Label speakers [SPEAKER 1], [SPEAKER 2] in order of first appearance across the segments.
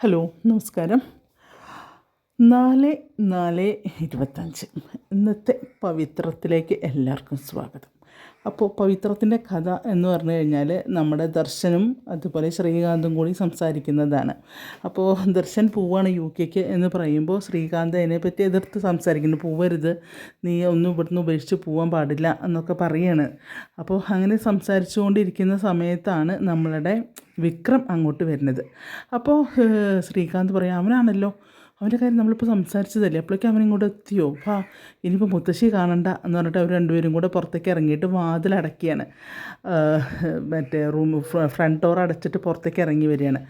[SPEAKER 1] Hello, നമസ്കാരം. 4/4/25 ഇന്നത്തെ പവിത്രത്തിലേക്ക് എല്ലാവർക്കും സ്വാഗതം. അപ്പോൾ പവിത്രത്തിൻ്റെ കഥ എന്ന് പറഞ്ഞു കഴിഞ്ഞാൽ നമ്മുടെ ദർശനും അതുപോലെ ശ്രീകാന്തും കൂടി സംസാരിക്കുന്നതാണ്. അപ്പോൾ ദർശൻ പോവാണ് UK എന്ന് പറയുമ്പോൾ ശ്രീകാന്ത് അതിനെപ്പറ്റി എതിർത്ത് സംസാരിക്കുന്നു. പോവരുത്, നീ ഒന്നും ഇവിടുന്ന് ഉപേക്ഷിച്ച് പോകാൻ പാടില്ല എന്നൊക്കെ പറയാണ്. അപ്പോൾ അങ്ങനെ സംസാരിച്ചു കൊണ്ടിരിക്കുന്ന സമയത്താണ് നമ്മളുടെ വിക്രം അങ്ങോട്ട് വരുന്നത്. അപ്പോൾ ശ്രീകാന്ത് പറയാം, അവനാണല്ലോ, അവൻ്റെ കാര്യം നമ്മളിപ്പോൾ സംസാരിച്ചതല്ലേ, അപ്പോഴേക്കും അവനിങ്ങോട്ട് എത്തിയോ, വാ ഇനിയിപ്പോൾ മുത്തശ്ശി കാണണ്ട എന്ന് പറഞ്ഞിട്ട് അവർ രണ്ടുപേരും കൂടെ പുറത്തേക്ക് ഇറങ്ങിയിട്ട് വാതിലടക്കിയാണ്. മറ്റേ ഫ്രണ്ട് ഡോർ അടച്ചിട്ട് പുറത്തേക്ക് ഇറങ്ങി വരികയാണ്.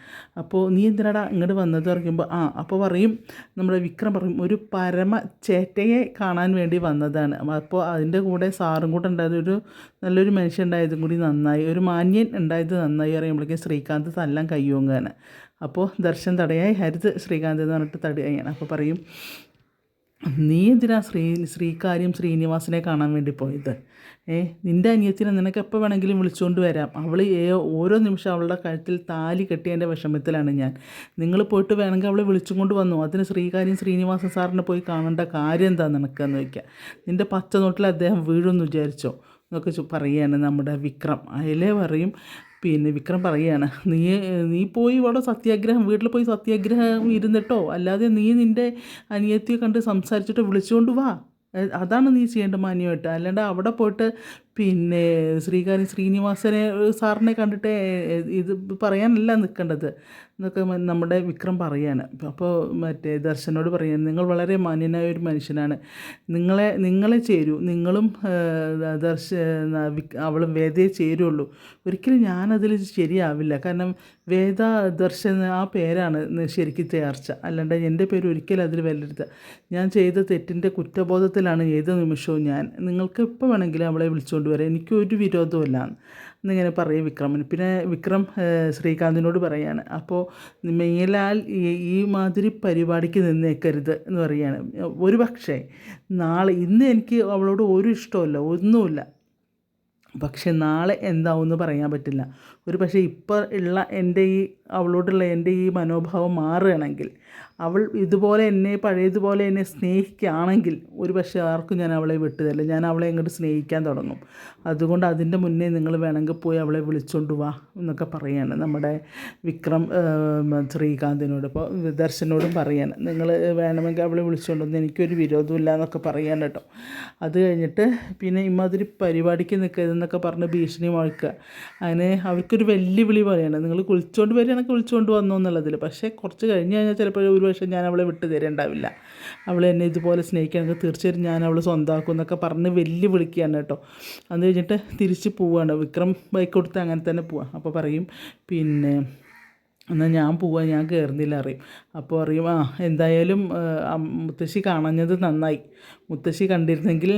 [SPEAKER 1] അപ്പോൾ നീ എന്തിനാടാ ഇങ്ങോട്ട് വന്നത് പറയുമ്പോൾ അപ്പോൾ പറയും, നമ്മുടെ വിക്രം പറയും, ഒരു പരമ ചേട്ടയെ കാണാൻ വേണ്ടി വന്നതാണ്. അപ്പോൾ അതിൻ്റെ കൂടെ സാറും കൂടെ ഉണ്ടായത്, ഒരു നല്ലൊരു മനുഷ്യൻ ഉണ്ടായതും കൂടി നന്നായി, ഒരു മാന്യൻ ഉണ്ടായത് നന്നായി പറയുമ്പോഴേക്കും ശ്രീകാന്ത് തല്ലാൻ കയ്യോങ്ങാണ്. അപ്പോൾ ദർശൻ തടയായി ഹരിത് ശ്രീകാന്ത് എന്ന് പറഞ്ഞിട്ട് തടയാണ്. അപ്പോൾ പറയും, നീ എന്തിനാ ശ്രീകാര്യം ശ്രീനിവാസനെ കാണാൻ വേണ്ടി പോയത്? നിൻ്റെ അനിയത്തിനെ നിനക്ക് എപ്പോൾ വേണമെങ്കിലും വിളിച്ചുകൊണ്ട് വരാം. അവൾ ഓരോ നിമിഷം അവളുടെ കഴുത്തിൽ താലി കെട്ടിയതിൻ്റെ വിഷമത്തിലാണ് ഞാൻ. നിങ്ങൾ പോയിട്ട് വേണമെങ്കിൽ അവളെ വിളിച്ചും കൊണ്ട് വന്നു, അതിന് ശ്രീകാര്യം ശ്രീനിവാസൻ സാറിനെ പോയി കാണേണ്ട കാര്യം എന്താ നിനക്കെന്ന് ചോദിക്കുക. നിൻ്റെ പച്ച നോട്ടിൽ അദ്ദേഹം വീഴുമെന്ന് വിചാരിച്ചോ എന്നൊക്കെ പറയുകയാണ് നമ്മുടെ വിക്രം. അതിലേ പറയും, വിക്രം പറയുകയാണ്, നീ പോയി ഇവിടെ സത്യാഗ്രഹം, വീട്ടിൽ പോയി സത്യാഗ്രഹം ഇരുന്നിട്ടോ, അല്ലാതെ നീ നിൻ്റെ അനിയത്തിയെ കണ്ട് സംസാരിച്ചിട്ട് വിളിച്ചുകൊണ്ട് വാ, അതാണ് നീ ചെയ്യേണ്ട മാന്യമായിട്ട്. അല്ലാണ്ട് അവിടെ പോയിട്ട് ശ്രീകാര്യം ശ്രീനിവാസനെ സാറിനെ കണ്ടിട്ട് ഇത് പറയാനല്ല നിൽക്കേണ്ടത് എന്നൊക്കെ നമ്മുടെ വിക്രം പറയാണ്. അപ്പോൾ ദർശനോട് പറയാണ്, നിങ്ങൾ വളരെ മാന്യനായ ഒരു മനുഷ്യനാണ്, നിങ്ങളെ ചേരൂ, നിങ്ങളും അവളും വേദയെ ചേരുള്ളൂ. ഒരിക്കലും ഞാനതിൽ ശരിയാവില്ല, കാരണം വേദ ദർശൻ ആ പേരാണ് ശരിക്കും ചേർച്ച, അല്ലാണ്ട് എൻ്റെ പേര് ഒരിക്കലും അതിൽ വരരുത്. ഞാൻ ചെയ്ത തെറ്റിൻ്റെ കുറ്റബോധത്തിലാണ് ഏത് നിമിഷവും ഞാൻ. നിങ്ങൾക്ക് എപ്പോൾ വേണമെങ്കിലും അവളെ വിളിച്ചുകൊണ്ട് വരാം, എനിക്കൊരു വിരോധമില്ല എന്നിങ്ങനെ പറയും വിക്രമൻ. പിന്നെ വിക്രം ശ്രീകാന്തിനോട് പറയാണ്, അപ്പോൾ മേലാൽ ഈ മാതിരി പരിപാടിക്ക് നിന്നേക്കരുത് എന്ന് പറയുകയാണ്. ഒരു പക്ഷേ ഇന്ന് എനിക്ക് അവളോട് ഒരു ഇഷ്ടമല്ല, ഒന്നുമില്ല, പക്ഷെ നാളെ എന്താവുമെന്ന് പറയാൻ പറ്റില്ല. ഒരു പക്ഷേ ഇപ്പോൾ ഉള്ള അവളോടുള്ള എൻ്റെ ഈ മനോഭാവം മാറുകയാണെങ്കിൽ, അവൾ ഇതുപോലെ പഴയതുപോലെ എന്നെ സ്നേഹിക്കുകയാണെങ്കിൽ, ഒരു പക്ഷേ ആർക്കും ഞാൻ അവളെ വിട്ടുതരില്ല, ഞാൻ അവളെ അങ്ങോട്ട് സ്നേഹിക്കാൻ തുടങ്ങും. അതുകൊണ്ട് അതിൻ്റെ മുന്നേ നിങ്ങൾ വേണമെങ്കിൽ പോയി അവളെ വിളിച്ചുകൊണ്ട് വാ എന്നൊക്കെ പറയാണ് നമ്മുടെ വിക്രം ശ്രീകാന്തിനോട്. അപ്പോൾ ദർശനോടും പറയാണ്, നിങ്ങൾ വേണമെങ്കിൽ അവളെ വിളിച്ചുകൊണ്ടൊന്നും എനിക്കൊരു വിരോധമില്ല എന്നൊക്കെ പറയാൻ കേട്ടോ. അത് കഴിഞ്ഞിട്ട് ഇമാതിരി പരിപാടിക്ക് നിൽക്കരുതെന്നൊക്കെ പറഞ്ഞ് ഭീഷണി മുഴക്കുക. അങ്ങനെ അവർക്കൊരു വെല്ലുവിളി പോലെയാണ്, നിങ്ങൾ വിളിച്ചുകൊണ്ട് വരികയാണെങ്കിൽ വിളിച്ചുകൊണ്ട് വന്നു എന്നുള്ളതിൽ. പക്ഷേ കുറച്ച് കഴിഞ്ഞ് കഴിഞ്ഞാൽ ചിലപ്പോൾ ഒരു പക്ഷേ ഞാൻ അവളെ വിട്ട് തരേണ്ടാവില്ല, അവൾ എന്നെ ഇതുപോലെ സ്നേഹിക്കുകയാണെങ്കിൽ തീർച്ചയായിട്ടും ഞാൻ അവൾ സ്വന്തമാക്കും എന്നൊക്കെ പറഞ്ഞ് വെല്ലുവിളിക്കുകയാണ് കേട്ടോ. അത് കഴിഞ്ഞിട്ട് തിരിച്ച് പോവുകയാണ്. വിക്രം ബൈക്ക് കൊടുത്ത് അങ്ങനെ തന്നെ പോവാം. അപ്പോൾ പറയും, എന്നാൽ ഞാൻ പോവാം, ഞാൻ കയറുന്നില്ല അറിയും. അപ്പോൾ അറിയും, എന്തായാലും മുത്തശ്ശി കാണഞ്ഞത് നന്നായി, മുത്തശ്ശി കണ്ടിരുന്നെങ്കിൽ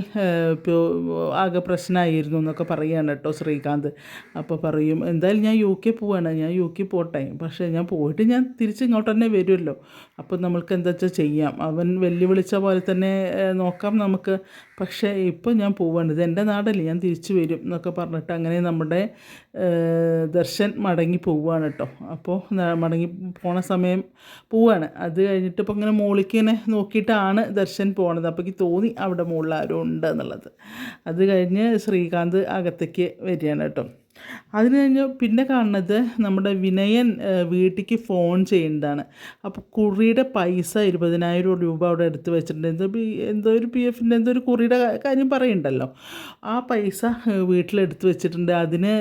[SPEAKER 1] ഇപ്പോൾ ആകെ പ്രശ്നമായിരുന്നു എന്നൊക്കെ പറയുകയാണ് കേട്ടോ ശ്രീകാന്ത്. അപ്പോൾ പറയും, എന്തായാലും ഞാൻ UK പോവാണ്, ഞാൻ UK പോട്ടെ, പക്ഷേ ഞാൻ പോയിട്ട് ഞാൻ തിരിച്ച് ഇങ്ങോട്ട് തന്നെ വരുമല്ലോ, അപ്പോൾ നമ്മൾക്ക് എന്താ വെച്ചാൽ ചെയ്യാം, അവൻ വെല്ലുവിളിച്ച പോലെ തന്നെ നോക്കാം നമുക്ക്, പക്ഷേ ഇപ്പോൾ ഞാൻ പോവാണ്, ഇത് എൻ്റെ നാടല്ലേ, ഞാൻ തിരിച്ചു വരും എന്നൊക്കെ പറഞ്ഞിട്ട് അങ്ങനെ നമ്മുടെ ദർശൻ മടങ്ങി പോവുകയാണ് കേട്ടോ. അപ്പോൾ മടങ്ങി പോണ സമയം പോവാണ്. അത് കഴിഞ്ഞിട്ട് ഇപ്പോൾ ഇങ്ങനെ മുകളിലേക്ക് ഇങ്ങനെ നോക്കിയിട്ടാണ് ദർശൻ പോണത്. അപ്പോൾ എനിക്ക് തോന്നി അവിടെ മുകളിൽ ആരോ ഉണ്ട് എന്നുള്ളത്. അത് കഴിഞ്ഞ് ശ്രീകാന്ത് അകത്തേക്ക് വരികയാണ് കേട്ടോ. അതിന് കഴിഞ്ഞ് പിന്നെ കാണുന്നത് നമ്മുടെ വിനയൻ വീട്ടിലേക്ക് ഫോൺ ചെയ്യുന്നതാണ്. അപ്പോൾ കുറിയുടെ പൈസ 20,000 രൂപ അവിടെ എടുത്ത് വെച്ചിട്ടുണ്ട്. എന്തോ ഒരു PFൻ്റെ എന്തോ ഒരു കുറിയുടെ കാര്യം പറയുന്നുണ്ടല്ലോ, ആ പൈസ വീട്ടിലെടുത്ത് വെച്ചിട്ടുണ്ട്. അതിന്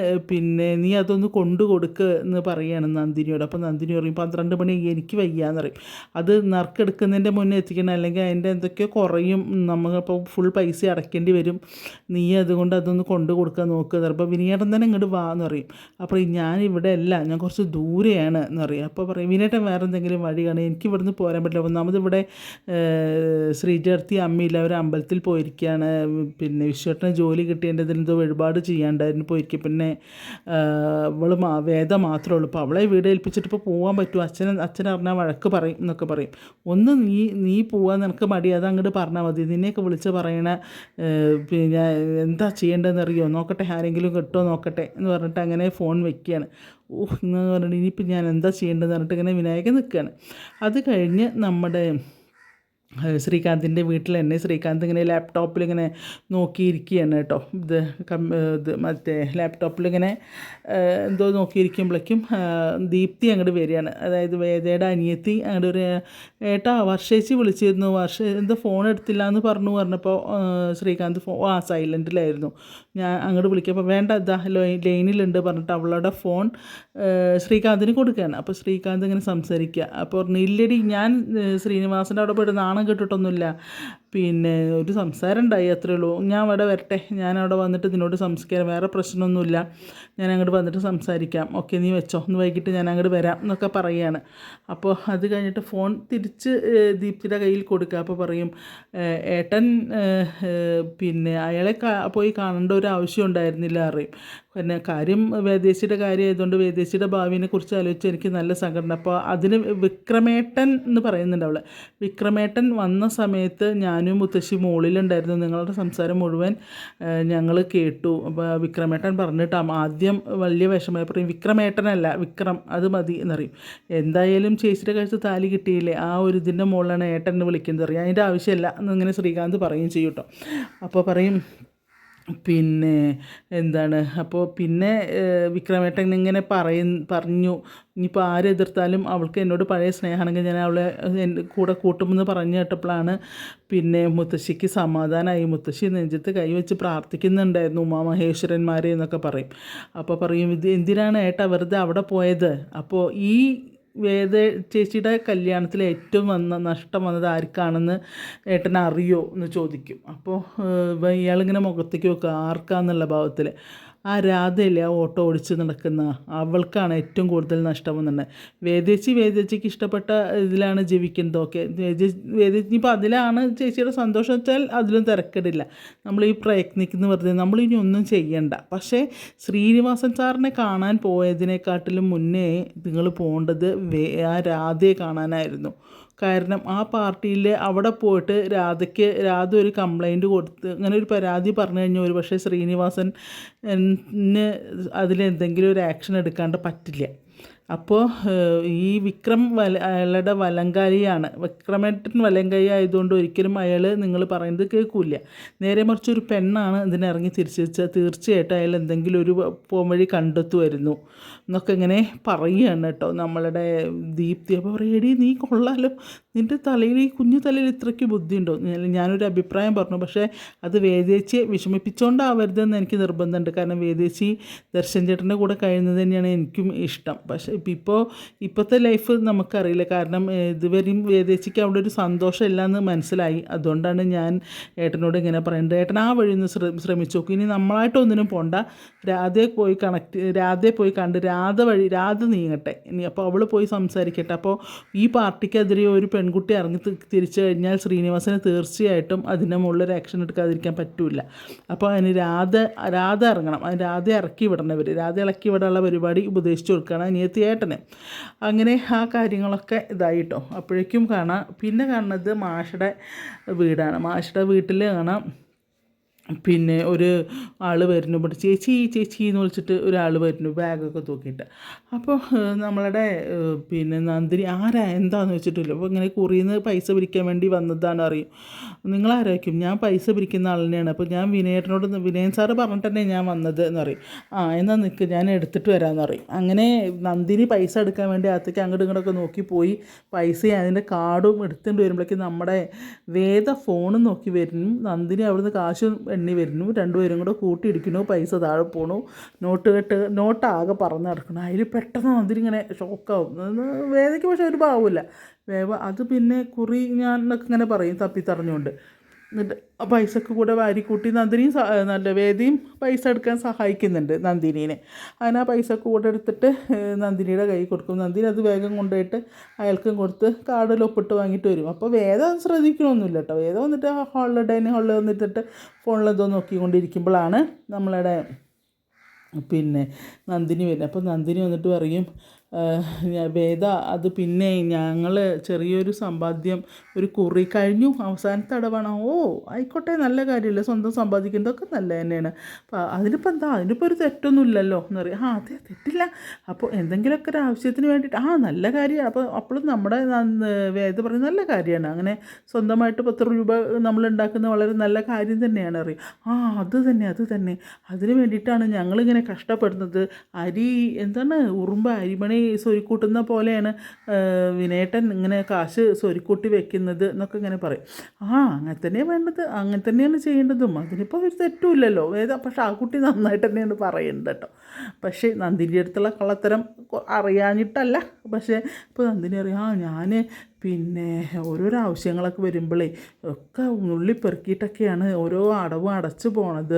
[SPEAKER 1] നീ അതൊന്ന് കൊണ്ടു കൊടുക്കുക എന്ന് പറയുകയാണ് നന്ദിനിയോട്. അപ്പോൾ നന്ദിനി പറയും, 12 മണി എനിക്ക് വയ്യാന്ന് പറയും, അത് നറുക്കെടുക്കുന്നതിൻ്റെ മുന്നേ എത്തിക്കണം, അല്ലെങ്കിൽ അതിൻ്റെ എന്തൊക്കെയോ കുറയും, നമ്മളിപ്പോൾ ഫുൾ പൈസ അടയ്ക്കേണ്ടി വരും, നീ അതുകൊണ്ട് അതൊന്ന് കൊണ്ടു കൊടുക്കാൻ നോക്കുക. അപ്പോൾ വിനയേട്ടൻ തന്നെ ഇങ്ങോട്ട് വാ എന്ന് പറയും. അപ്പോൾ ഞാനിവിടെ അല്ല, ഞാൻ കുറച്ച് ദൂരെയാണ് എന്ന് പറയും. അപ്പോൾ പറയും, വിനേട്ടൻ വേറെ എന്തെങ്കിലും വഴി കാണും, എനിക്ക് ഇവിടുന്ന് പോരാൻ പറ്റില്ല, ഒന്നാമത് ഇവിടെ ശ്രീജർത്തി അമ്മയില്ല, അവർ അമ്പലത്തിൽ പോയിരിക്കുകയാണ്, വിശ്വട്ടന് ജോലി കിട്ടിയതിൻ്റെ എന്തോ വഴിപാട് ചെയ്യാണ്ടായിരുന്നു പോയിരിക്കും, പിന്നെ വേദ മാത്രമേ ഉള്ളൂ, അപ്പോൾ അവളെ വീട് ഏൽപ്പിച്ചിട്ട് ഇപ്പോൾ പോകാൻ പറ്റുമോ, അച്ഛൻ അറിഞ്ഞാൽ വഴക്ക് പറയും എന്നൊക്കെ പറയും. ഒന്ന് നീ പോകാൻ നിനക്ക് മടി, അത് അങ്ങോട്ട് പറഞ്ഞാൽ മതി, നിന്നെയൊക്കെ വിളിച്ച് പറയണ എന്താ ചെയ്യേണ്ടതെന്ന് അറിയുമോ, നോക്കട്ടെ ആരെങ്കിലും കിട്ടുമോ നോക്കട്ടെ എന്ന് പറഞ്ഞിട്ട് അങ്ങനെ ഫോൺ വെക്കുകയാണ്. എന്ന് പറഞ്ഞിട്ട് ഇനിയിപ്പോൾ ഞാൻ എന്താ ചെയ്യേണ്ടതെന്ന് പറഞ്ഞിട്ട് ഇങ്ങനെ വിനായകൻ നിൽക്കുകയാണ്. അത് കഴിഞ്ഞ് നമ്മുടെ ശ്രീകാന്തിൻ്റെ വീട്ടിൽ തന്നെ ശ്രീകാന്ത് ഇങ്ങനെ ലാപ്ടോപ്പിലിങ്ങനെ നോക്കിയിരിക്കുകയാണ് കേട്ടോ. ഇത് മറ്റേ ലാപ്ടോപ്പിലിങ്ങനെ എന്തോ നോക്കിയിരിക്കുമ്പോഴേക്കും ദീപ്തി അങ്ങോട്ട് വരികയാണ്. അതായത് വേദയുടെ അനിയത്തി അങ്ങോട്ട് ഒരു ഏട്ടാ വർഷേച്ചി വിളിച്ചിരുന്നു, എന്തോ ഫോൺ എടുത്തില്ല എന്ന് പറഞ്ഞപ്പോൾ ശ്രീകാന്ത് സൈലൻറ്റിലായിരുന്നു. ഞാൻ അങ്ങോട്ട് വിളിക്കുമ്പോൾ വേണ്ട ഇതാ ലൈനിലുണ്ട് പറഞ്ഞിട്ട് അവളുടെ ഫോൺ ശ്രീകാന്തിന് കൊടുക്കുകയാണ്. അപ്പോൾ ശ്രീകാന്ത് ഇങ്ങനെ സംസാരിക്കുക. അപ്പോൾ പറഞ്ഞു ഇല്ലടി ഞാൻ ശ്രീനിവാസൻ്റെ അവിടെ പോയിട്ട് നാണം കേട്ടിട്ടൊന്നുമില്ല, പിന്നെ ഒരു സംസാരം ഉണ്ടായി അത്രേ ഉള്ളൂ, ഞാൻ അവിടെ വരട്ടെ, ഞാൻ അവിടെ വന്നിട്ട് ഇതിനോട് സംസ്കാരം വേറെ പ്രശ്നമൊന്നുമില്ല, ഞാൻ അങ്ങോട്ട് വന്നിട്ട് സംസാരിക്കാം, ഓക്കെ നീ വെച്ചോ, ഒന്ന് വൈകിട്ട് ഞാൻ അങ്ങോട്ട് വരാം എന്നൊക്കെ പറയുകയാണ്. അപ്പോൾ അത് കഴിഞ്ഞിട്ട് ഫോൺ തിരിച്ച് ദീപ്തിയുടെ കയ്യിൽ കൊടുക്കുക. അപ്പോൾ പറയും ഏട്ടൻ പിന്നെ അയാളെ പോയി കാണേണ്ട ഒരു ആവശ്യം ഉണ്ടായിരുന്നില്ല അറിയും. പിന്നെ കാര്യം വേദേശിയുടെ കാര്യമായതുകൊണ്ട് വേദേശിയുടെ ഭാവിനെ കുറിച്ച് ആലോചിച്ച് എനിക്ക് നല്ല സങ്കടം. അപ്പോൾ അതിന് വിക്രമേട്ടൻ എന്ന് പറയുന്നുണ്ട് അവൾ. വിക്രമേട്ടൻ വന്ന സമയത്ത് ഞാനും മുത്തശ്ശി മുകളിലുണ്ടായിരുന്നു, നിങ്ങളുടെ സംസാരം മുഴുവൻ ഞങ്ങൾ കേട്ടു. അപ്പോൾ വിക്രമേട്ടൻ പറഞ്ഞിട്ട് ആദ്യം വലിയ വിഷമമായി പറയും വിക്രമേട്ടനല്ല വിക്രം അത് മതി എന്നറിയും. എന്തായാലും ചേച്ചിയുടെ കഴുത്ത് താലി കിട്ടിയില്ലേ, ആ ഒരു ഇതിൻ്റെ മുകളിലാണ് ഏട്ടൻ എന്ന് വിളിക്കുന്നത് അറിയാം, അതിൻ്റെ ആവശ്യമില്ല എന്നിങ്ങനെ ശ്രീകാന്ത് പറയുകയും ചെയ്യും കേട്ടോ. അപ്പോൾ പറയും പിന്നെ എന്താണ്, അപ്പോൾ പിന്നെ വിക്രമേട്ടൻ ഇങ്ങനെ പറഞ്ഞു ഇനിയിപ്പോൾ ആരെതിർത്താലും അവൾക്ക് എന്നോട് പഴയ സ്നേഹമാണെങ്കിൽ ഞാൻ അവളെ എൻ്റെ കൂടെ കൂട്ടുമെന്ന് പറഞ്ഞു കേട്ടപ്പോഴാണ് പിന്നെ മുത്തശ്ശിക്ക് സമാധാനമായി. മുത്തശ്ശി നെഞ്ചത്ത് കൈവച്ച് പ്രാർത്ഥിക്കുന്നുണ്ടായിരുന്നു ഉമാമഹേശ്വരന്മാരെ എന്നൊക്കെ പറയും. അപ്പോൾ പറയും ഇത് എന്തിനാണ് ഏട്ടാ വെറുതെ അവിടെ പോയത്, അപ്പോൾ ഈ വേദ ചേച്ചിയുടെ കല്യാണത്തിൽ ഏറ്റവും നഷ്ടം വന്നത് ആർക്കാണെന്ന് ഏട്ടൻ അറിയോ എന്ന് ചോദിക്കും. അപ്പോൾ ഇയാളിങ്ങനെ മുഖത്തേക്ക് വെക്കുക ആർക്കാന്നുള്ള ഭാവത്തിൽ. ആ രാധയില്ലേ ആ ഓട്ടോ ഓടിച്ച് നടക്കുന്ന അവൾക്കാണ് ഏറ്റവും കൂടുതൽ നഷ്ടം വന്നിട്ടുണ്ട്. വേദേച്ചിക്ക് ഇഷ്ടപ്പെട്ട ഇതിലാണ് ജീവിക്കുന്നത്. ഓക്കെ വേദേച്ചി ഇപ്പോൾ അതിലാണ് ചേച്ചിയുടെ സന്തോഷം വെച്ചാൽ അതിലും തിരക്കിടില്ല, നമ്മൾ ഈ പ്രയത്നിക്കുന്ന വെറുതെ നമ്മളിനി ഒന്നും ചെയ്യണ്ട. പക്ഷേ ശ്രീനിവാസൻ സാറിനെ കാണാൻ പോയതിനെക്കാട്ടിലും മുന്നേ നിങ്ങൾ പോകേണ്ടത് ആ രാധയെ കാണാനായിരുന്നു. കാരണം ആ പാർട്ടിയിൽ അവിടെ പോയിട്ട് രാധ ഒരു കംപ്ലൈൻറ്റ് കൊടുത്ത് അങ്ങനെ ഒരു പരാതി പറഞ്ഞു കഴിഞ്ഞാൽ ഒരു പക്ഷേ ശ്രീനിവാസൻ അതിലെന്തെങ്കിലും ഒരു ആക്ഷൻ എടുക്കാണ്ട് പറ്റില്ല. അപ്പോൾ ഈ വിക്രം അയാളുടെ വലങ്കാരിയാണ്. വിക്രമേട്ടൻ വലങ്കൈ ആയതുകൊണ്ട് ഒരിക്കലും അയാൾ നിങ്ങൾ പറയുന്നത് കേൾക്കില്ല. നേരെ മറിച്ച് ഒരു പെണ്ണാണ് ഇതിനിറങ്ങി തിരിച്ചു വെച്ചാൽ തീർച്ചയായിട്ടും അയാൾ എന്തെങ്കിലും ഒരു പോംവഴി കണ്ടെത്തുമായിരുന്നു എന്നൊക്കെ ഇങ്ങനെ പറയുകയാണ് കേട്ടോ നമ്മളുടെ ദീപ്തി. അപ്പോൾ പറയടി നീ കൊള്ളാലോ, നിൻ്റെ തലയിൽ ഈ കുഞ്ഞു തലയിൽ ഇത്രയ്ക്ക് ബുദ്ധിയുണ്ടോ, ഞാനൊരു അഭിപ്രായം പറഞ്ഞു. പക്ഷേ അത് വേദേച്ചിയെ വിഷമിപ്പിച്ചുകൊണ്ടാവരുതെന്ന് എനിക്ക് നിർബന്ധമുണ്ട്. കാരണം വേദേച്ചി ദർശൻ ചേട്ടൻ്റെ കൂടെ കഴിയുന്നത് തന്നെയാണ് എനിക്കും ഇഷ്ടം. പക്ഷേ ഇപ്പോഴത്തെ ലൈഫ് നമുക്കറിയില്ല. കാരണം ഇതുവരെയും വേദേച്ചിക്ക് അവിടെ ഒരു സന്തോഷമില്ല എന്ന് മനസ്സിലായി. അതുകൊണ്ടാണ് ഞാൻ ഏട്ടനോട് ഇങ്ങനെ പറയുന്നത്. ഏട്ടൻ ആ വഴി ഒന്ന് ശ്രമിച്ചു നോക്കും. ഇനി നമ്മളായിട്ടൊന്നിനും പോണ്ട, രാധയെ പോയി കണ്ട് രാധ നീങ്ങട്ടെ ഇനി. അപ്പോൾ അവൾ പോയി സംസാരിക്കട്ടെ. അപ്പോൾ ഈ പാർട്ടിക്കെതിരെ ഒരു പെൺകുട്ടി ഇറങ്ങി തിരിച്ചു കഴിഞ്ഞാൽ ശ്രീനിവാസന് തീർച്ചയായിട്ടും അതിൻ്റെ മുകളിലൊരു ആക്ഷൻ എടുക്കാതിരിക്കാൻ പറ്റില്ല. അപ്പോൾ അതിന് രാധ ഇറങ്ങണം. അതിന് രാധ ഇറക്കി വിടണം. രാധ ഇറക്കി വിടാനുള്ള പരിപാടി ഉപദേശിച്ചു കൊടുക്കണം അനിയത്തി ഏട്ടന്. അങ്ങനെ ആ കാര്യങ്ങളൊക്കെ ഇതായിട്ടോ. അപ്പോഴേക്കും കാണാം പിന്നെ കാണുന്നത് മാഷയുടെ വീടാണ്. മാഷയുടെ വീട്ടിൽ കാണാം പിന്നെ ഒരു ആൾ വരുന്നു. ഇവിടെ ചേച്ചി എന്ന് വിളിച്ചിട്ട് ഒരാൾ വരുന്നു ബാഗൊക്കെ തൂക്കിയിട്ട്. അപ്പോൾ നമ്മളുടെ പിന്നെ നന്ദിനി എന്താണെന്ന് വെച്ചിട്ടില്ല. അപ്പോൾ ഇങ്ങനെ കുറിയിൽ പൈസ പിരിക്കാൻ വേണ്ടി വന്നതാണ് അറിയും. നിങ്ങളാരായിരിക്കും? ഞാൻ പൈസ പിരിക്കുന്ന ആൾ തന്നെയാണ്. അപ്പോൾ ഞാൻ വിനയൻ സാറ് പറഞ്ഞിട്ട് തന്നെ ഞാൻ വന്നത് എന്ന് പറയും. എന്നാൽ നിൽക്ക് ഞാൻ എടുത്തിട്ട് വരാമെന്ന് പറയും. അങ്ങനെ നന്ദിനി പൈസ എടുക്കാൻ വേണ്ടി അകത്തേക്ക് അങ്ങോട്ടും ഇങ്ങോട്ടൊക്കെ നോക്കി പോയി പൈസയും അതിൻ്റെ കാർഡും എടുത്തുകൊണ്ട് വരുമ്പോഴേക്കും നമ്മുടെ വേദ ഫോണും നോക്കി വരുന്നു. നന്ദിനി അവിടുന്ന് കാശ് എണ്ണി വരുന്നു. രണ്ടുപേരും കൂടെ കൂട്ടിയിടിക്കുന്നു. പൈസ താഴെ പോണു. നോട്ടാകെ പറന്ന് നടക്കണം. അതിൽ പെട്ടെന്ന് നന്ദിനി ഇങ്ങനെ ഷോക്കാവും. വേദയ്ക്ക് പക്ഷേ ഒരു ഭാവമില്ല. അത് പിന്നെ കുറി ഞാൻ എന്നൊക്കെ ഇങ്ങനെ പറയും തപ്പിത്തറിഞ്ഞുകൊണ്ട്. എന്നിട്ട് ആ പൈസക്ക് കൂടെ വാരിക്കൂട്ടി നന്ദിനിയും നല്ല വേദിയും പൈസ എടുക്കാൻ സഹായിക്കുന്നുണ്ട് നന്ദിനീനെ. അങ്ങനെ ആ പൈസക്ക് കൂടെ എടുത്തിട്ട് നന്ദിനിയുടെ കൈ കൊടുക്കും. നന്ദിനി അത് വേഗം കൊണ്ടുപോയിട്ട് അയാൾക്കും കൊടുത്ത് കാർഡിൽ ഒപ്പിട്ട് വാങ്ങിയിട്ട് വരും. അപ്പോൾ വേദം ശ്രദ്ധിക്കണമൊന്നുമില്ല കേട്ടോ. വേദം വന്നിട്ട് ഡൈനിങ് ഹാളിൽ വന്നിട്ടിട്ട് ഫോണിലെന്തോ നോക്കിക്കൊണ്ടിരിക്കുമ്പോഴാണ് നമ്മളുടെ പിന്നെ നന്ദിനി വരുന്നത്. അപ്പോൾ നന്ദിനി വന്നിട്ട് പറയും വേദ അത് പിന്നെ ഞങ്ങൾ ചെറിയൊരു സമ്പാദ്യം ഒരു കുറി കഴിഞ്ഞു അവസാനത്തെ അടവാണ്. ഓ ആയിക്കോട്ടെ, നല്ല കാര്യമല്ലേ, സ്വന്തം സമ്പാദിക്കുന്നതൊക്കെ നല്ല തന്നെയാണ്. അപ്പോൾ അതിനിപ്പോൾ എന്താ, അതിനിപ്പോൾ ഒരു തെറ്റൊന്നും ഇല്ലല്ലോ എന്ന് പറയും. അതെ തെറ്റില്ല. അപ്പോൾ എന്തെങ്കിലുമൊക്കെ ഒരു ആവശ്യത്തിന് വേണ്ടിയിട്ട് നല്ല കാര്യമാണ്. അപ്പോൾ അപ്പോഴും നമ്മുടെ വേദ പറയുന്നത് നല്ല കാര്യമാണ്. അങ്ങനെ സ്വന്തമായിട്ട് 10 രൂപ നമ്മൾ ഉണ്ടാക്കുന്ന വളരെ നല്ല കാര്യം തന്നെയാണ് അറിയും. അത് തന്നെ അതിന് വേണ്ടിയിട്ടാണ് ഞങ്ങളിങ്ങനെ കഷ്ടപ്പെടുന്നത്. അരി എന്താണ് അരിമണി സ്വരുക്കൂട്ടുന്ന പോലെയാണ് വിനേട്ടൻ ഇങ്ങനെ കാശ് സ്വരുക്കൂട്ടി വെക്കുന്നത് എന്നൊക്കെ ഇങ്ങനെ പറയും. അങ്ങനെ തന്നെയാണ് വേണ്ടത്, അങ്ങനെ തന്നെയാണ് ചെയ്യേണ്ടതും, അതിനിപ്പോൾ ഒരു തെറ്റുമില്ലല്ലോ വേദ. പക്ഷെ ആ കുട്ടി നന്നായിട്ട് തന്നെയാണ് പറയുന്നത് കേട്ടോ. പക്ഷേ നന്ദിനിയുടെ അടുത്തുള്ള കള്ളത്തരം അറിയാഞ്ഞിട്ടല്ല. പക്ഷേ ഇപ്പോൾ നന്ദിനി അറിയാം, ഞാൻ പിന്നെ ഓരോരോ ആവശ്യങ്ങളൊക്കെ വരുമ്പോഴേ ഒക്കെ നുള്ളിപ്പെറുക്കിയിട്ടൊക്കെയാണ് ഓരോ അടവും അടച്ചു പോണത്.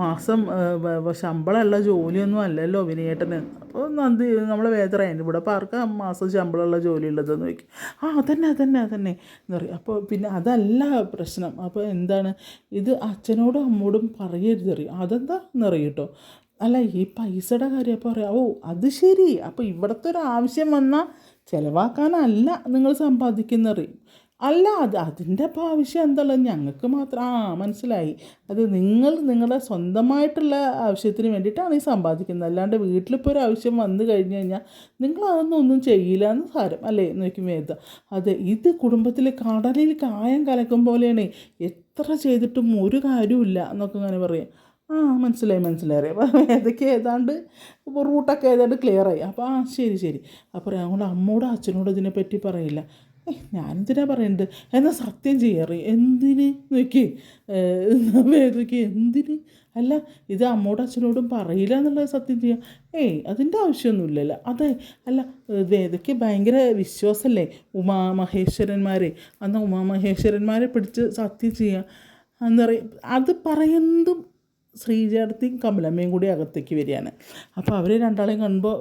[SPEAKER 1] മാസം ശമ്പളമുള്ള ജോലിയൊന്നും അല്ലല്ലോ വിനയേട്ടന്. അപ്പോൾ നമ്മളെ വേദറയാണ് ഇവിടെ അപ്പോൾ ആർക്കാ മാസം ശമ്പളമുള്ള ജോലി ഉള്ളതെന്ന് ചോദിക്കും. അതന്നെ എന്ന് പറയും. അപ്പോൾ പിന്നെ അതല്ല പ്രശ്നം. അപ്പോൾ എന്താണ് ഇത്, അച്ഛനോടും അമ്മോടും പറയരുത് അറിയും. അതെന്താ എന്നറിയും കേട്ടോ. അല്ല ഈ പൈസയുടെ കാര്യം അപ്പോൾ പറയാം. അത് ശരി, അപ്പോൾ ഇവിടുത്തെ ഒരു ആവശ്യം വന്നാൽ ചിലവാക്കാനല്ല നിങ്ങൾ സമ്പാദിക്കുന്നത്. അല്ല, അതിൻ്റെ അപ്പോൾ ആവശ്യം എന്തുള്ളത് ഞങ്ങൾക്ക് മാത്രം. മനസ്സിലായി. അത് നിങ്ങളുടെ സ്വന്തമായിട്ടുള്ള ആവശ്യത്തിന് വേണ്ടിയിട്ടാണ് ഈ സമ്പാദിക്കുന്നത്. അല്ലാണ്ട് വീട്ടിലിപ്പോൾ ഒരു ആവശ്യം വന്നു കഴിഞ്ഞ് കഴിഞ്ഞാൽ നിങ്ങളതൊന്നും ചെയ്യില്ല എന്ന് സാരം അല്ലേ എന്ന് വയ്ക്കും വേദ. അതെ, ഇത് കുടുംബത്തിൽ കടലിൽ കായം കലക്കും പോലെയാണ്. എത്ര ചെയ്തിട്ടും ഒരു കാര്യമില്ല എന്നൊക്കെ അങ്ങനെ പറയും. മനസ്സിലായി. അപ്പോൾ ഏതൊക്കെ ഏതാണ്ട് റൂട്ടൊക്കെ ഏതാണ്ട് ക്ലിയറായി. അപ്പോൾ ശരി. അപ്പോൾ ഞങ്ങളുടെ അമ്മോടും അച്ഛനോടും ഇതിനെപ്പറ്റി പറയില്ല. ഞാനെന്തിനാ പറയുന്നത്, എന്നാൽ സത്യം ചെയ്യാറ് എന്തിന് നോക്കി വേദയ്ക്ക് എന്തിന്. അല്ല ഇത് അമ്മോടും അച്ഛനോടും പറയില്ല എന്നുള്ളത് സത്യം ചെയ്യാം. അതിൻ്റെ ആവശ്യമൊന്നുമില്ലല്ലോ. അതെ അല്ല, വേദയ്ക്ക് ഭയങ്കര വിശ്വാസമല്ലേ ഉമാമഹേശ്വരന്മാരെ. അന്ന് ഉമാമഹേശ്വരന്മാരെ പിടിച്ച് സത്യം ചെയ്യാം എന്താ പറയുക. അത് പറയുന്നതും ശ്രീജേടത്തിയും കമലമ്മയും കൂടി അകത്തേക്ക് വരികയാണ്. അപ്പോൾ അവർ രണ്ടാളെയും കാണുമ്പോൾ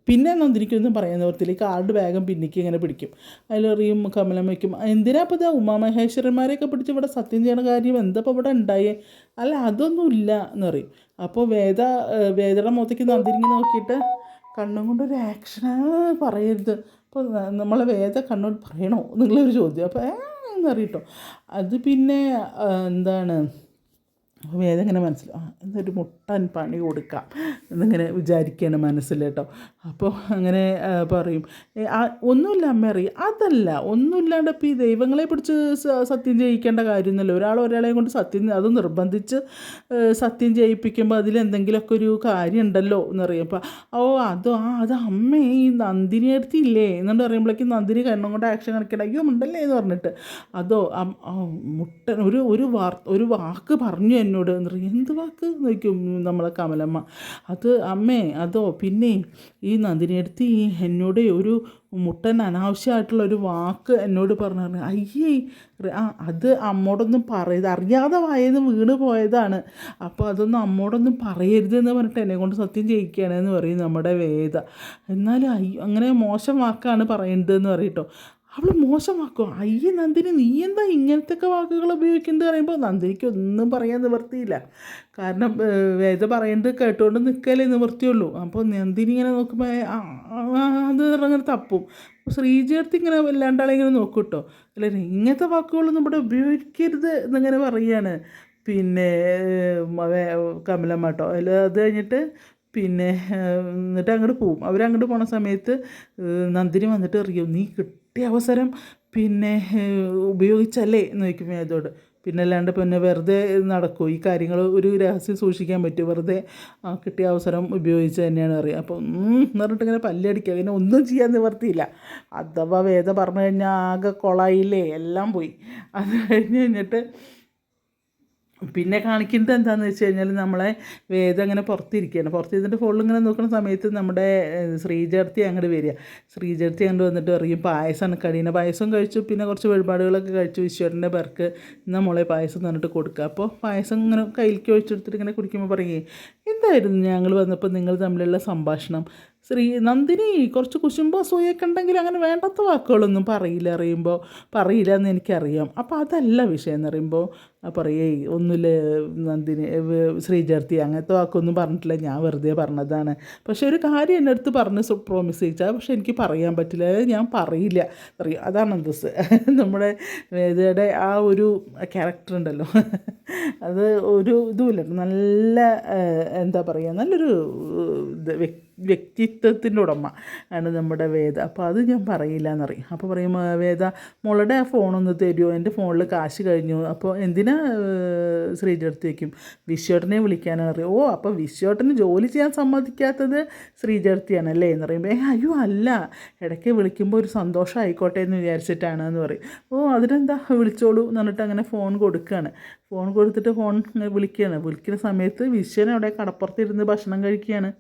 [SPEAKER 1] പിന്നെ നന്ദിനിക്കൊന്നും പറയാൻ നിവർത്തില്ല. കാർഡ് വേഗം പിന്നിക്ക് ഇങ്ങനെ പിടിക്കും. അതിലെറിയും കമലമ്മയ്ക്കും. എന്തിനാ അപ്പോൾ ഇതാ ഉമാമഹേശ്വരന്മാരെയൊക്കെ പിടിച്ച് ഇവിടെ സത്യം ചെയ്യണ കാര്യം എന്താ ഇപ്പോൾ ഇവിടെ ഉണ്ടായേ? അല്ല അതൊന്നും ഇല്ല എന്ന് പറയും. അപ്പോൾ വേദയുടെ മുഖത്തേക്ക് നന്ദിനി നോക്കിയിട്ട് കണ്ണും കൊണ്ടൊരു ആക്ഷനാ പറയരുത്. അപ്പോൾ നമ്മളെ വേദ കണ്ണോട് പറയണോ എന്നുള്ളൊരു ചോദ്യം. അപ്പോൾ എന്നറിയട്ടോ. അത് പിന്നെ എന്താണ് വേദം ഇങ്ങനെ എന്തൊരു മുട്ടൻ പണി കൊടുക്കാം എന്നിങ്ങനെ വിചാരിക്കുകയാണ് മനസ്സിൽ കേട്ടോ. അപ്പോൾ അങ്ങനെ പറയും. ഒന്നുമില്ല അമ്മ അറിയും. അതല്ല, ഒന്നുമില്ലാണ്ട് ഇപ്പോൾ ഈ ദൈവങ്ങളെ പിടിച്ച് സത്യം ചെയ്യിക്കേണ്ട കാര്യമൊന്നുമില്ല. ഒരാളെയും കൊണ്ട് സത്യം അത് നിർബന്ധിച്ച് സത്യം ചെയ്യിപ്പിക്കുമ്പോൾ അതിലെന്തെങ്കിലുമൊക്കെ ഒരു കാര്യം ഉണ്ടല്ലോ എന്നറിയാം. അപ്പോൾ അത് അമ്മ ഈ നന്ദിനി അടുത്തില്ലേ എന്നുകൊണ്ട് പറയുമ്പോഴേക്കും നന്ദിനി കണ്ണും കൊണ്ട് ആക്ഷൻ കാണിക്കണം. അയ്യോ ഉണ്ടല്ലേ എന്ന് പറഞ്ഞിട്ട് മുട്ടൻ ഒരു വാക്ക് പറഞ്ഞു എന്നോട് എന്ന് പറയും. എന്ത് വാക്ക് നോക്കും നമ്മളെ കമലമ്മ. അമ്മേ പിന്നെ ഈ നന്ദിനിയെടുത്ത് എന്നോട് ഒരു മുട്ടൻ അനാവശ്യമായിട്ടുള്ളൊരു വാക്ക് എന്നോട് പറഞ്ഞു. അയ്യേ അത് അമ്മോടൊന്നും പറയരുത്, അറിയാതെ വായെന്ന് വീണ് പോയതാണ്. അപ്പോൾ അതൊന്നും അമ്മോടൊന്നും പറയരുതെന്ന് പറഞ്ഞിട്ട് എന്നെ കൊണ്ട് സത്യം ചെയ്യിക്കുകയാണെന്ന് പറയും നമ്മുടെ വേദ. എന്നാലും അങ്ങനെ മോശം വാക്കാണ് പറയേണ്ടതെന്ന് പറയട്ടോ. അവൾ മോശമാക്കോ? അയ്യേ നന്ദിനി, നീ എന്താ ഇങ്ങനത്തെയൊക്കെ വാക്കുകൾ ഉപയോഗിക്കുന്നത് പറയുമ്പോൾ നന്ദിനിക്ക് ഒന്നും പറയാൻ നിവർത്തിയില്ല. കാരണം വേദ പറയേണ്ടത് കേട്ടുകൊണ്ട് നിൽക്കലേ നിവർത്തിയുള്ളൂ. അപ്പോൾ നന്ദിനി ഇങ്ങനെ നോക്കുമ്പോൾ അത് അങ്ങനെ തപ്പും. ശ്രീജേർത്തി ഇങ്ങനെ വല്ലാണ്ടാളെ ഇങ്ങനെ നോക്കും കേട്ടോ. അല്ലേ, ഇങ്ങനത്തെ വാക്കുകളൊന്നും ഇവിടെ ഉപയോഗിക്കരുത് എന്നിങ്ങനെ പറയുകയാണ് പിന്നെ കമലമ്മ കേട്ടോ. അത് കഴിഞ്ഞിട്ട് എന്നിട്ട് അങ്ങോട്ട് പോവും. അവരങ്ങോട്ട് പോണ സമയത്ത് നന്ദിനി വന്നിട്ട് അറിയും, നീ കിട്ടിയ അവസരം ഉപയോഗിച്ചല്ലേ എന്ന് ചോദിക്കും വേദോട്. അല്ലാണ്ട് വെറുതെ നടക്കുമോ ഈ കാര്യങ്ങൾ? ഒരു രഹസ്യം സൂക്ഷിക്കാൻ പറ്റും? വെറുതെ കിട്ടിയ അവസരം ഉപയോഗിച്ച് തന്നെയാണ് അറിയുക. അപ്പോൾ എന്ന് പറഞ്ഞിട്ട് ഇങ്ങനെ പല്ലടിക്കുക. പിന്നെ ഒന്നും ചെയ്യാൻ നിവർത്തിയില്ല. അഥവാ വേദ പറഞ്ഞു കഴിഞ്ഞാൽ ആകെ കൊളായില്ലേ, എല്ലാം പോയി. അത് കഴിഞ്ഞിട്ട് പിന്നെ കാണിക്കുന്നത് എന്താണെന്ന് വെച്ച് കഴിഞ്ഞാൽ നമ്മളെ വേദം അങ്ങനെ പുറത്തിരിക്കുകയാണ്. പുറത്തിരുന്നിട്ട് ഫോണിൽ ഇങ്ങനെ നോക്കുന്ന സമയത്ത് നമ്മുടെ ശ്രീജേർത്തി അങ്ങോട്ട് വരിക. ശ്രീജേർത്തി അങ്ങോട്ട് വന്നിട്ട് പറയും പായസമാണ് കടീന. പായസം കഴിച്ചു, പിന്നെ കുറച്ച് വഴിപാടുകളൊക്കെ കഴിച്ചു. ഈശ്വരൻ്റെ പേർക്ക് നമ്മളെ പായസം തന്നിട്ട് കൊടുക്കുക. അപ്പോൾ പായസം ഇങ്ങനെ കയ്യിലേക്ക് ഒഴിച്ചെടുത്തിട്ട് ഇങ്ങനെ കുടിക്കുമ്പോൾ പറയേ, എന്തായിരുന്നു ഞങ്ങൾ വന്നപ്പോൾ നിങ്ങൾ തമ്മിലുള്ള സംഭാഷണം? നന്ദിനി കുറച്ച് കുശുമ്പോ അസൂയൊക്കെ ഉണ്ടെങ്കിൽ അങ്ങനെ വേണ്ടാത്ത വാക്കുകളൊന്നും പറയില്ല എന്ന് എനിക്കറിയാം. അപ്പോൾ അതല്ല വിഷയം എന്ന് പറയുമ്പോൾ പറയേ ഒന്നുമില്ല നന്ദിനി ശ്രീജർത്തി അങ്ങനത്തെ വാക്കൊന്നും പറഞ്ഞിട്ടില്ല, ഞാൻ വെറുതെ പറഞ്ഞതാണ്. പക്ഷേ ഒരു കാര്യം എൻ്റെ അടുത്ത് പറഞ്ഞ് പ്രോമിസ് ചെയ്യിച്ചാൽ പക്ഷെ എനിക്ക് പറയാൻ പറ്റില്ല, അതായത് ഞാൻ പറയില്ല അറിയാം. അതാണ് അന്തസ്. നമ്മുടെ വേദയുടെ ആ ഒരു ക്യാരക്ടർ ഉണ്ടല്ലോ, അത് ഒരു ഇതുമില്ല, നല്ല എന്താ പറയുക, നല്ലൊരു വ്യക്തിത്വത്തിൻ്റെ ഉടമ ആണ് നമ്മുടെ വേദ. അപ്പോൾ അത് ഞാൻ പറയില്ല എന്നറിയും. അപ്പോൾ പറയും, വേദ മോളുടെ ആ ഫോണൊന്ന് തരുമോ, എൻ്റെ ഫോണിൽ കാശ് കഴിഞ്ഞു. അപ്പോൾ എന്തിനാ ശ്രീജടുത്ത് വയ്ക്കും, വിശ്വേട്ടനെ വിളിക്കാനാണ് അറിയും. ഓ അപ്പോൾ വിശ്വേട്ടന് ജോലി ചെയ്യാൻ സമ്മതിക്കാത്തത് ശ്രീജടുത്തിയാണല്ലേ എന്ന് പറയുമ്പോൾ, അയ്യോ അല്ല, ഇടയ്ക്ക് വിളിക്കുമ്പോൾ ഒരു സന്തോഷം ആയിക്കോട്ടെ എന്ന് വിചാരിച്ചിട്ടാണ് എന്ന് പറയും. ഓ അതിനെന്താ, വിളിച്ചോളൂ എന്ന് പറഞ്ഞിട്ട് അങ്ങനെ ഫോൺ കൊടുക്കുകയാണ്. ഫോൺ കൊടുത്തിട്ട് വിളിക്കുന്ന സമയത്ത് വിശ്വൻ അവിടെ കടപ്പുറത്തിരുന്ന് ഭക്ഷണം കഴിക്കുകയാണ്.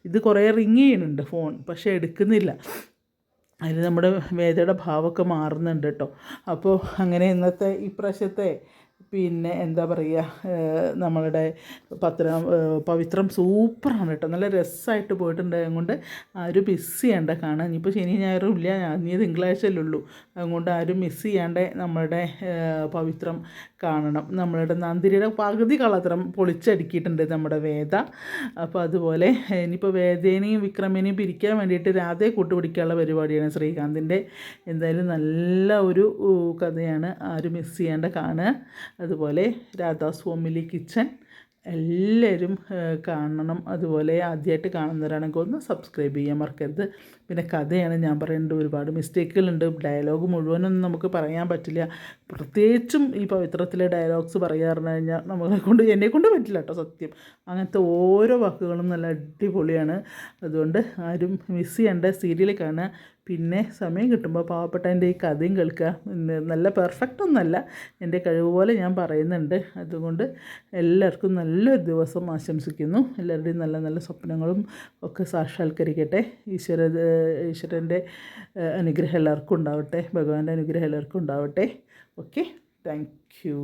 [SPEAKER 1] ഇത് കുറേ റിങ് ചെയ്യുന്നുണ്ട് ഫോൺ, പക്ഷേ എടുക്കുന്നില്ല. അതിൽ നമ്മുടെ വേദയുടെ ഭാവമൊക്കെ മാറുന്നുണ്ട് കേട്ടോ. അപ്പോൾ അങ്ങനെ ഇന്നത്തെ ഇപ്രാവശ്യത്തെ പിന്നെ എന്താ പറയുക, നമ്മളുടെ പവിത്രം സൂപ്പറാണ് കേട്ടോ, നല്ല രസമായിട്ട് പോയിട്ടുണ്ട്. അതുകൊണ്ട് ആരും മിസ് ചെയ്യേണ്ട കാണാൻ. ഇനിയിപ്പോൾ ശനി ഞായറും ഇല്ല, ഇനി തിങ്കളാഴ്ചയല്ലേ ഉള്ളൂ. അതുകൊണ്ട് ആരും മിസ് ചെയ്യാണ്ട് നമ്മളുടെ പവിത്രം കാണണം. നമ്മളുടെ നന്ദിനിയുടെ പകുതി കളത്രം പൊളിച്ചടുക്കിയിട്ടുണ്ട് നമ്മുടെ വേദ. അപ്പോൾ അതുപോലെ ഇനിയിപ്പോൾ വേദേനെയും വിക്രമിനെയും പിരിക്കാൻ വേണ്ടിയിട്ട് രാധയെ കൂട്ടുപിടിക്കാനുള്ള പരിപാടിയാണ് ശ്രീകാന്തിൻ്റെ. എന്തായാലും നല്ല ഒരു കഥയാണ്, ആരും മിസ് ചെയ്യാണ്ട് കാണുക. അതുപോലെ രാധാസ് ഫാമിലി കിച്ചൺ എല്ലാവരും കാണണം. അതുപോലെ ആദ്യമായിട്ട് കാണുന്നവരാണെങ്കിൽ ഒന്ന് സബ്സ്ക്രൈബ് ചെയ്യാൻ മറക്കരുത്. പിന്നെ കഥയാണ് ഞാൻ പറയേണ്ടത്, ഒരുപാട് മിസ്റ്റേക്കുകളുണ്ട്. ഡയലോഗ് മുഴുവനൊന്നും നമുക്ക് പറയാൻ പറ്റില്ല. പ്രത്യേകിച്ചും ഈ പവിത്രത്തിലെ ഡയലോഗ്സ് പറയാറുണ്ട് കഴിഞ്ഞാൽ എന്നെക്കൊണ്ട് പറ്റില്ല കേട്ടോ, സത്യം. അങ്ങനത്തെ ഓരോ വാക്കുകളും നല്ല അടിപൊളിയാണ്. അതുകൊണ്ട് ആരും മിസ് ചെയ്യേണ്ട, സീരിയൽ കാണുക. പിന്നെ സമയം കിട്ടുമ്പോൾ പാവപ്പെട്ട എൻ്റെ ഈ കഥയും കേൾക്കുക. നല്ല പെർഫെക്റ്റ് ഒന്നല്ല, എൻ്റെ കഴിവ് പോലെ ഞാൻ പറയുന്നുണ്ട്. അതുകൊണ്ട് എല്ലാവർക്കും നല്ലൊരു ദിവസം ആശംസിക്കുന്നു. എല്ലാവരുടെയും നല്ല നല്ല സ്വപ്നങ്ങളും ഒക്കെ സാക്ഷാത്കരിക്കട്ടെ. ഈശ്വരൻ്റെ അനുഗ്രഹം എല്ലാവർക്കും ഉണ്ടാവട്ടെ, ഭഗവാന്റെ അനുഗ്രഹം എല്ലാവർക്കും ഉണ്ടാവട്ടെ. Okay, thank you.